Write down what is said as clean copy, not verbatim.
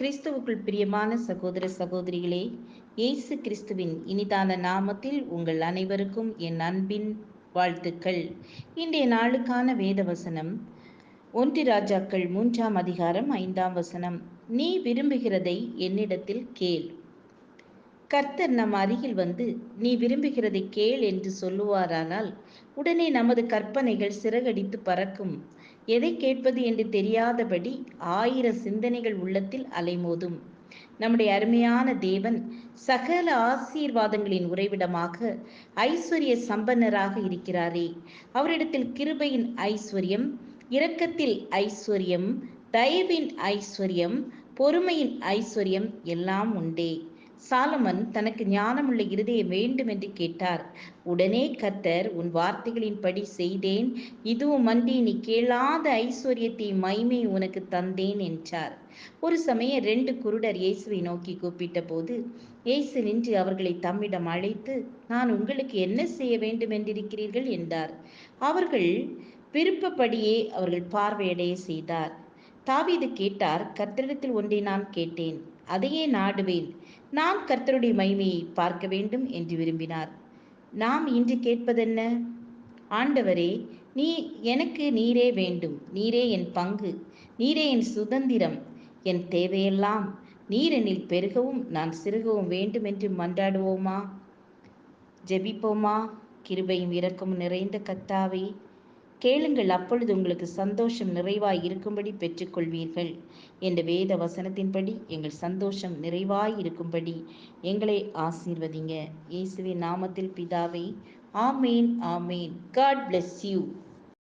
கிறிஸ்துவுக்குள் பிரியமான சகோதர சகோதரிகளே, இயேசு கிறிஸ்துவின் இனிதான நாமத்தில் உங்கள் அனைவருக்கும் என் அன்பின் வாழ்த்துக்கள். இன்றைய நாளுக்கான வேத வசனம் 1 ராஜாக்கள் 3ஆம் அதிகாரம் 5ஆம் வசனம். நீ விரும்புகிறதை என்னிடத்தில் கேள். கர்த்தர் நம் அருகில் வந்து நீ விரும்புகிறதை கேள் என்று சொல்லுவாரானால் உடனே நமது கற்பனைகள் சிறகடித்து பறக்கும். எதை கேட்பது என்று தெரியாதபடி 1000 சிந்தனைகள் உள்ளத்தில் அலைமோதும். நம்முடைய அருமையான தேவன் சகல ஆசீர்வாதங்களின் உறைவிடமாக ஐஸ்வர்ய சம்பன்னராக இருக்கிறாரே. அவரிடத்தில் கிருபையின் ஐஸ்வர்யம், இரக்கத்தில் ஐஸ்வர்யம், தயவின் ஐஸ்வர்யம், பொறுமையின் ஐஸ்வர்யம் எல்லாம் உண்டே. சாலமன் தனக்கு ஞானமுள்ள இருதயம் வேண்டும் என்று கேட்டார். உடனே கர்த்தர், உன் வார்த்தைகளின்படி செய்தேன், இதுவும் அன்றி நீ கேளாத ஐஸ்வர்யத்தை மகிமை உனக்கு தந்தேன் என்றார். ஒரு சமயம் 2 குருடர் இயேசுவை நோக்கி கூப்பிட்ட போது இயேசு நின்று அவர்களை தம்மிடம் அழைத்து, நான் உங்களுக்கு என்ன செய்ய வேண்டும் என்றிருக்கிறீர்கள் என்றார். அவர்கள் விருப்பப்படியே அவர்கள் பார்வையடைய செய்தார். தாவீது கேட்டார், கர்த்தரிடத்தில் ஒன்றை நான் கேட்டேன், அதையே நாடுவேன், நான் கர்த்தருடைய மகிமையை பார்க்க வேண்டும் என்று விரும்பினார். நாம் இன்று கேட்பதென்ன? ஆண்டவரே, எனக்கு நீரே வேண்டும், நீரே என் பங்கு, நீரே என் சுதந்திரம், என் தேவையெல்லாம் நீர் என்னில் பெருகவும் நான் சிறுகவும் வேண்டும் என்று மன்றாடுவோமா? ஜெபிப்போமா? கிருபையும் இரக்கமும் நிறைந்த கர்த்தாவே, கேளுங்கள், அப்பொழுது உங்களுக்கு சந்தோஷம் நிறைவாய் இருக்கும்படி பெற்றுக்கொள்வீர்கள் என்ற வேத வசனத்தின்படி எங்கள் சந்தோஷம் நிறைவாய் இருக்கும்படி எங்களை ஆசீர்வதிங்க. இயேசுவின் நாமத்தில் பிதாவே, ஆமேன், ஆமேன். God bless you.